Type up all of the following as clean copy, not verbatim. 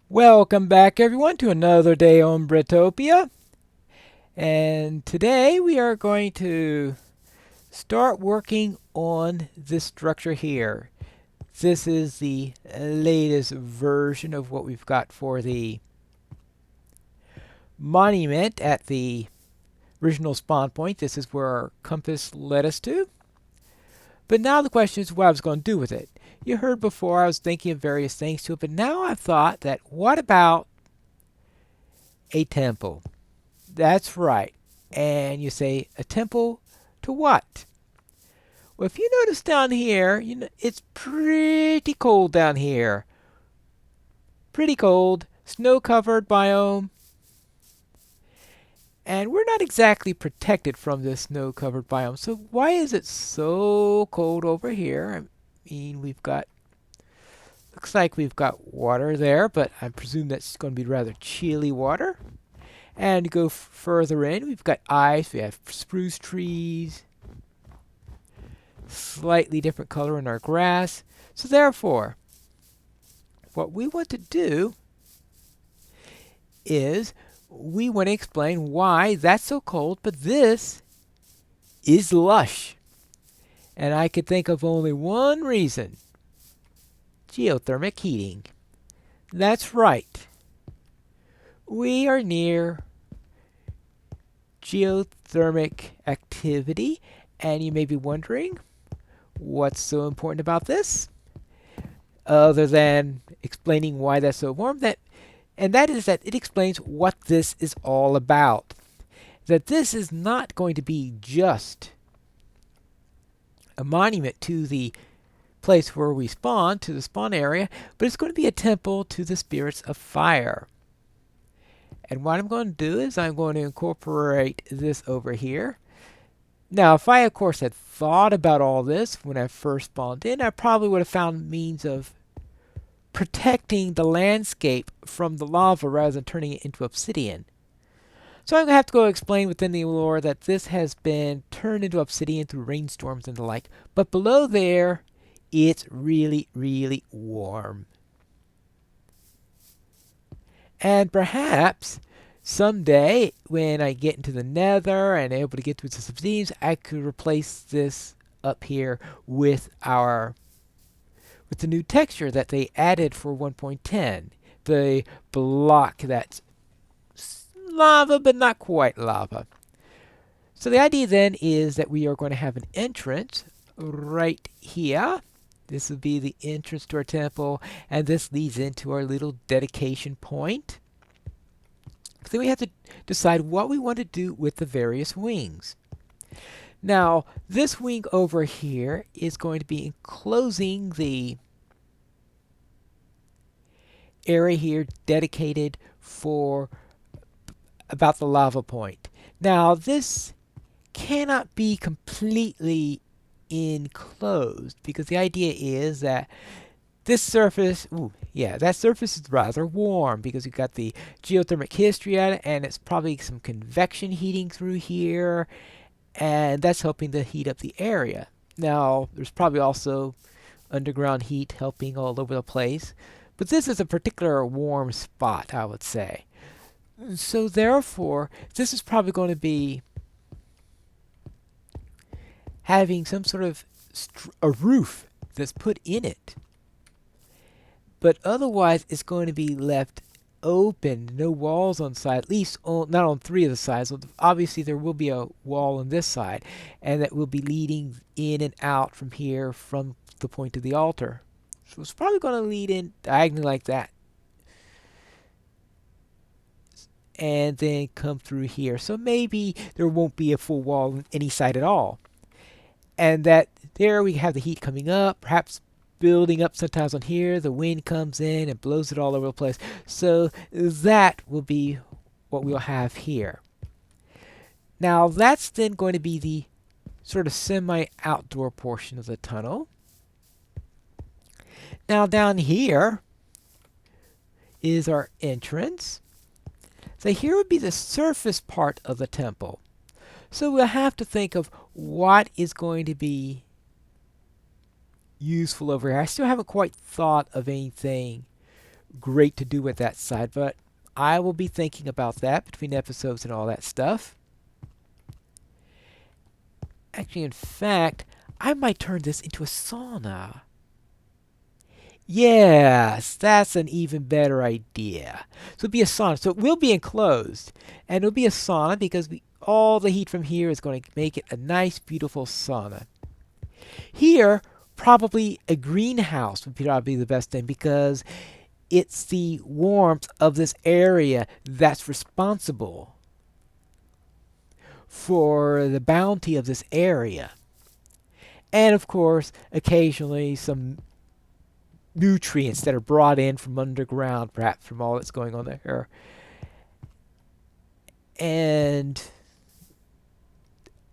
Welcome back, everyone, to another day on Bretopia. And today we are going to start working on this structure here. This is the latest version of what we've got for the monument at the original spawn point. This is where our compass led us to. But now the question is what I was going to do with it. You heard before I was thinking of various things to it, but now I've thought that what about a temple? That's right. And you say, a temple to what? Well, if you notice down here, it's pretty cold down here. Pretty cold, snow-covered biome. And we're not exactly protected from this snow-covered biome. So why is it so cold over here? I mean, looks like we've got water there, but I presume that's going to be rather chilly water. And to go further in, we've got ice, we have spruce trees, slightly different color in our grass. So therefore, what we want to do is we want to explain why that's so cold, but this is lush. And I could think of only one reason: geothermic heating. That's right. We are near geothermic activity, and you may be wondering what's so important about this, other than explaining why that's so warm. That is that it explains what this is all about. That this is not going to be just a monument to the place where we spawn, to the spawn area, but it's going to be a temple to the spirits of fire. And what I'm going to do is I'm going to incorporate this over here. Now, if I, of course, had thought about all this when I first spawned in, I probably would have found means of protecting the landscape from the lava rather than turning it into obsidian. So I'm going to have to go explain within the lore that this has been turned into obsidian through rainstorms and the like. But below there, it's really, really warm. And perhaps someday, when I get into the nether and able to get to the obsidians, I could replace this up here with the new texture that they added for 1.10. The block that's lava, but not quite lava. So the idea then is that we are going to have an entrance right here. This will be the entrance to our temple, and this leads into our little dedication point. So then we have to decide what we want to do with the various wings. Now, this wing over here is going to be enclosing the area here dedicated for about the lava point. Now, this cannot be completely enclosed because the idea is that this surface, that surface is rather warm because you've got the geothermic history at it, and it's probably some convection heating through here, and that's helping to heat up the area. Now, there's probably also underground heat helping all over the place, but this is a particular warm spot, I would say. So therefore, this is probably going to be having some sort of a roof that's put in it. But otherwise, it's going to be left open, no walls on side, at least not on three of the sides. Obviously, there will be a wall on this side, and that will be leading in and out from here from the point of the altar. So it's probably going to lead in diagonally like that, and then come through here. So maybe there won't be a full wall on any side at all. And that there we have the heat coming up, perhaps building up sometimes on here. The wind comes in and blows it all over the place. So that will be what we'll have here. Now that's then going to be the sort of semi-outdoor portion of the tunnel. Now down here is our entrance. So here would be the surface part of the temple. So we'll have to think of what is going to be useful over here. I still haven't quite thought of anything great to do with that side, but I will be thinking about that between episodes and all that stuff. Actually, in fact, I might turn this into a sauna. Yes, that's an even better idea. So it'll be a sauna. So it will be enclosed. And it'll be a sauna because all the heat from here is going to make it a nice, beautiful sauna. Here, probably a greenhouse would probably be the best thing because it's the warmth of this area that's responsible for the bounty of this area. And of course, occasionally some nutrients that are brought in from underground, perhaps from all that's going on there. And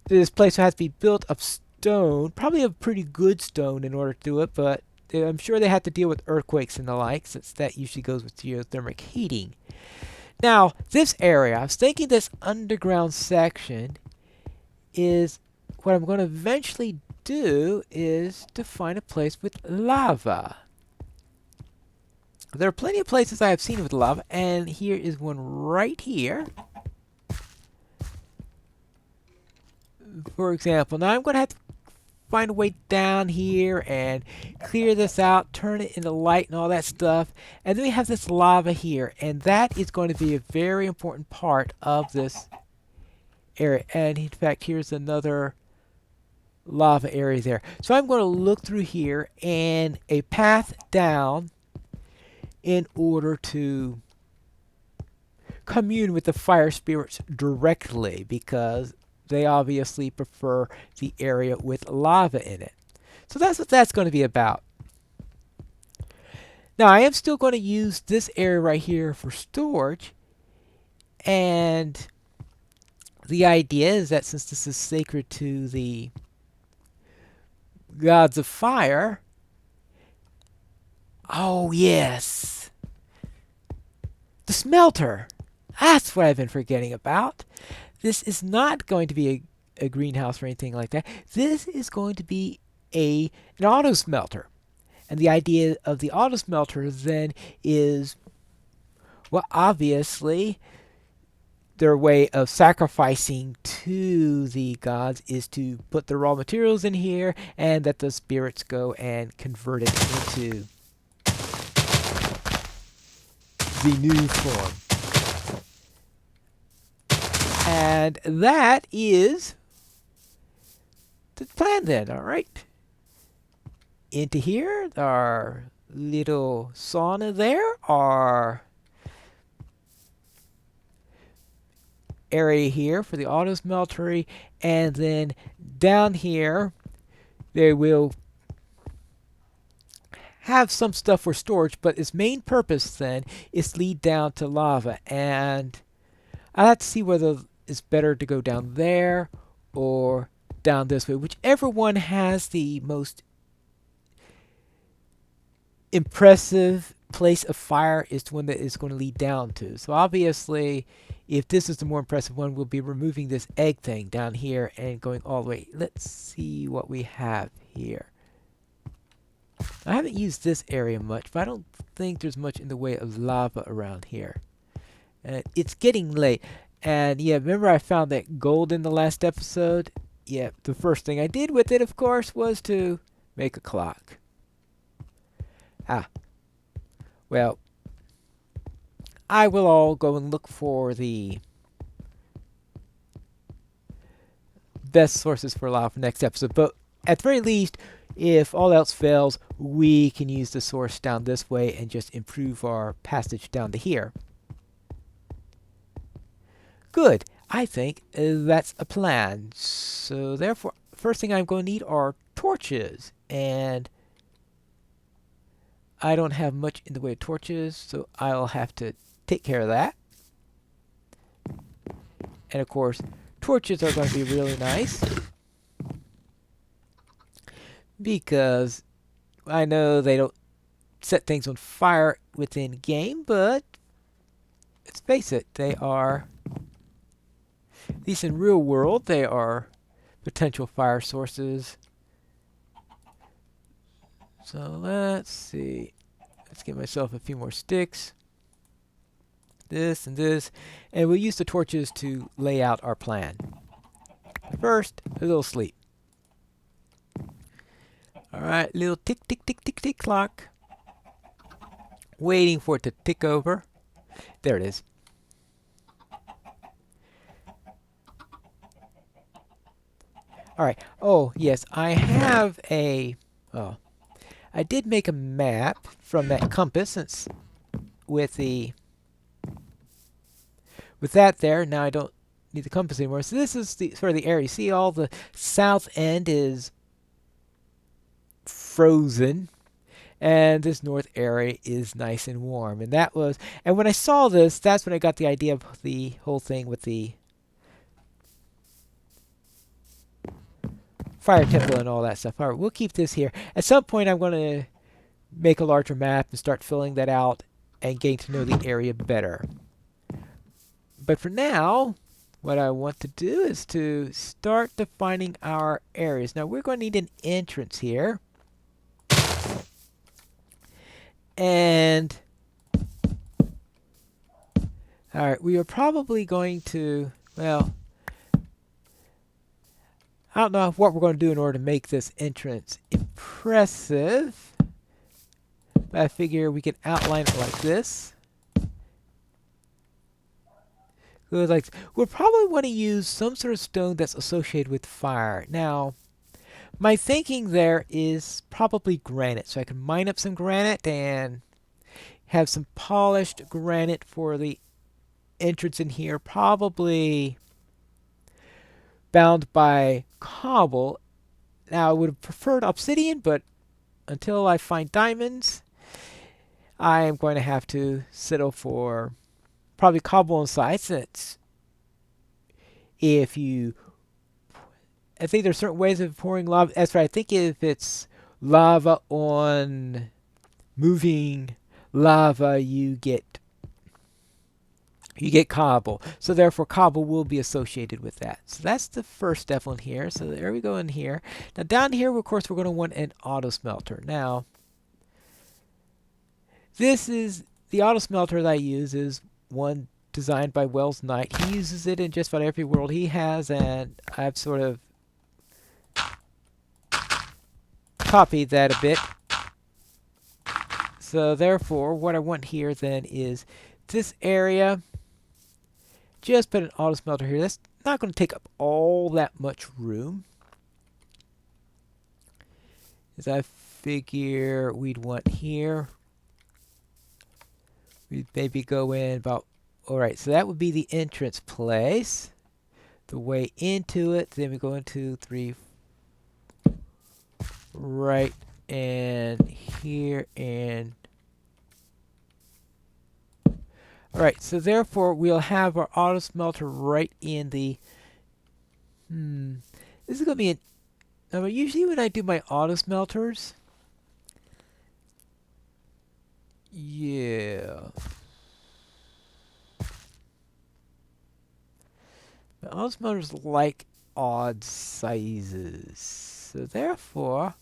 this place has to be built of stone, probably a pretty good stone in order to do it, but I'm sure they have to deal with earthquakes and the like, since that usually goes with geothermal heating. Now, this area, I was thinking this underground section is what I'm going to eventually do is to find a place with lava. There are plenty of places I have seen with lava, and here is one right here. For example, now I'm going to have to find a way down here and clear this out, turn it into light and all that stuff. And then we have this lava here, and that is going to be a very important part of this area. And in fact, here's another lava area there. So I'm going to look through here and a path down in order to commune with the fire spirits directly, because they obviously prefer the area with lava in it. So that's what that's going to be about. Now I am still going to use this area right here for storage, and the idea is that since this is sacred to the gods of fire, oh yes, the smelter. That's what I've been forgetting about. This is not going to be a greenhouse or anything like that. This is going to be an auto smelter. And the idea of the auto smelter then is, well, obviously, their way of sacrificing to the gods is to put the raw materials in here and let the spirits go and convert it into the new form. And that is the plan then, alright? Into here, our little sauna there, our area here for the auto smeltery, and then down here, they will have some stuff for storage, but its main purpose then is to lead down to lava. And I'll have to see whether it's better to go down there or down this way. Whichever one has the most impressive place of fire is the one that is going to lead down to. So obviously, if this is the more impressive one, we'll be removing this egg thing down here and going all the way. Let's see what we have here. I haven't used this area much, but I don't think there's much in the way of lava around here. It's getting late. And yeah, remember I found that gold in the last episode? Yeah, the first thing I did with it, of course, was to make a clock. Well, I will all go and look for the best sources for lava for next episode. But at the very least, if all else fails, we can use the source down this way and just improve our passage down to here. Good. I think that's a plan. So therefore, first thing I'm going to need are torches. And I don't have much in the way of torches, so I'll have to take care of that. And of course, torches are going to be really nice, because I know they don't set things on fire within game, but let's face it, they are, at least in real world, they are potential fire sources. So let's see. Let's get myself a few more sticks. This and this. And we'll use the torches to lay out our plan. First, a little sleep. Alright, little tick, tick, tick, tick, tick clock. Waiting for it to tick over. There it is. Alright. Oh, yes, I have a... Oh. I did make a map from that compass since with that there. Now I don't need the compass anymore. So this is the sort of the area. See, all the south end is frozen, and this north area is nice and warm. And when I saw this, that's when I got the idea of the whole thing with the fire temple and all that stuff. All right, we'll keep this here. At some point, I'm going to make a larger map and start filling that out and getting to know the area better. But for now, what I want to do is to start defining our areas. Now, we're going to need an entrance here. And, all right, we are probably going to, well, I don't know what we're going to do in order to make this entrance impressive. But I figure we can outline it like this. We'll probably want to use some sort of stone that's associated with fire. Now, my thinking there is probably granite. So I can mine up some granite and have some polished granite for the entrance in here. Probably bound by cobble. Now, I would have preferred obsidian, but until I find diamonds, I am going to have to settle for probably cobble inside, since I think there's certain ways of pouring lava. That's right. I think if it's lava on moving lava, you get cobble. So therefore, cobble will be associated with that. So that's the first step on here. So there we go in here. Now down here, of course, we're going to want an auto smelter. Now, this is the auto smelter that I use is one designed by Wells Knight. He uses it in just about every world he has, and I've sort of copied that a bit. So therefore, what I want here then is this area. Just put an auto smelter here. That's not going to take up all that much room. As I figure we'd want here. We'd maybe go in about, alright, so that would be the entrance place. The way into it, then we go into 3, right, and here, and alright, so therefore we'll have our auto smelter right in the, this is going to be now usually when I do my auto smelters, yeah. The auto smelters like odd sizes. So therefore,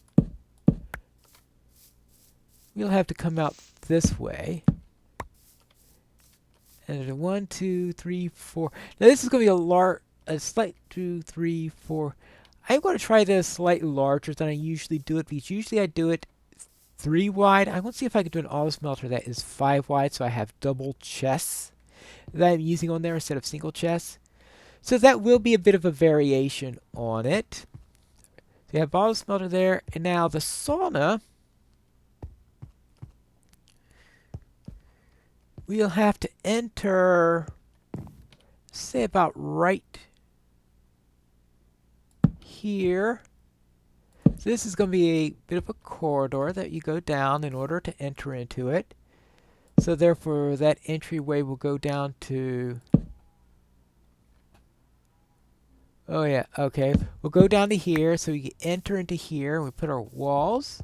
we'll have to come out this way. And there's 1, 2, 3, 4. Now this is going to be a slight 2, 3, 4. I'm going to try this slightly larger than I usually do it, because usually I do it 3 wide. I want to see if I can do an auto smelter that is 5 wide, so I have double chests that I'm using on there instead of single chests. So that will be a bit of a variation on it. So you have auto smelter there, and now the sauna. We'll have to enter, say about right here. So this is going to be a bit of a corridor that you go down in order to enter into it. So therefore, that entryway will go down to, oh yeah, okay. We'll go down to here, so we can enter into here, and we put our walls.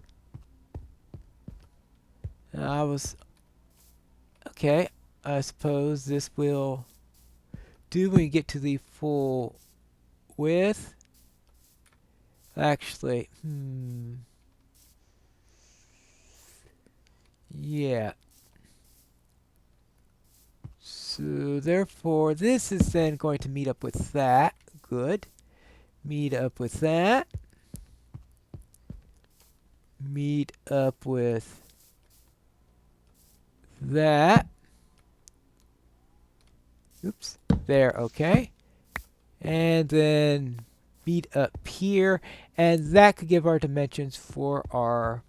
Okay, I suppose this will do when we get to the full width. Actually, Yeah. So therefore, this is then going to meet up with that. Good. Meet up with that. Meet up with that. Oops. There, okay. And then meet up here. And that could give our dimensions for our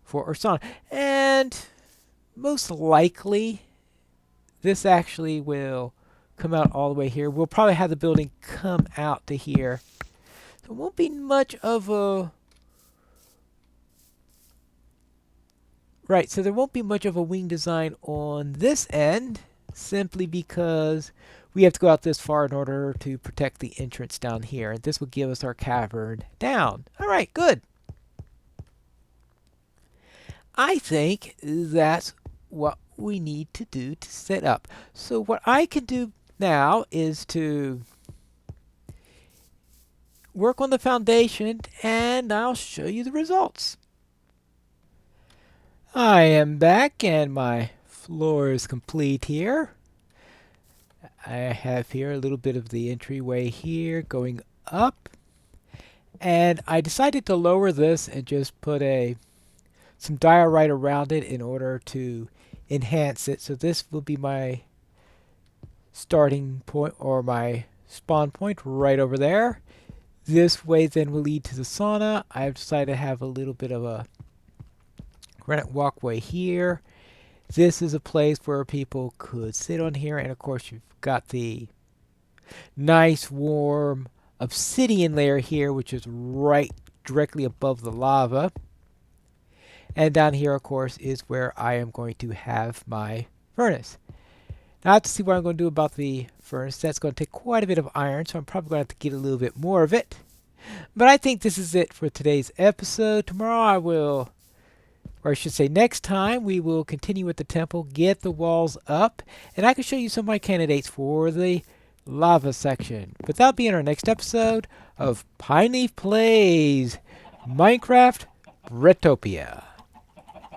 sauna. And most likely, this actually will come out all the way here. We'll probably have the building come out to here. So it won't be much of a... Right, so there won't be much of a wing design on this end, simply because we have to go out this far in order to protect the entrance down here. And this will give us our cavern down. All right, good. I think that's what we need to do to set up. So what I can do now is to work on the foundation, and I'll show you the results. I am back, and my floor is complete here. I have here a little bit of the entryway here going up, and I decided to lower this and just put some diorite around it in order to enhance it. So this will be my starting point, or my spawn point, right over there. This way then will lead to the sauna. I've decided to have a little bit of a granite walkway here. This is a place where people could sit on here, and of course you've got the nice warm obsidian layer here, which is right directly above the lava. And down here, of course, is where I am going to have my furnace. Now I have to see what I'm going to do about the furnace. That's going to take quite a bit of iron, so I'm probably going to have to get a little bit more of it. But I think this is it for today's episode. Tomorrow I will, or I should say next time, we will continue with the temple, get the walls up, and I can show you some of my candidates for the lava section. But that'll be in our next episode of Pineleaf Plays Minecraft Bretopia.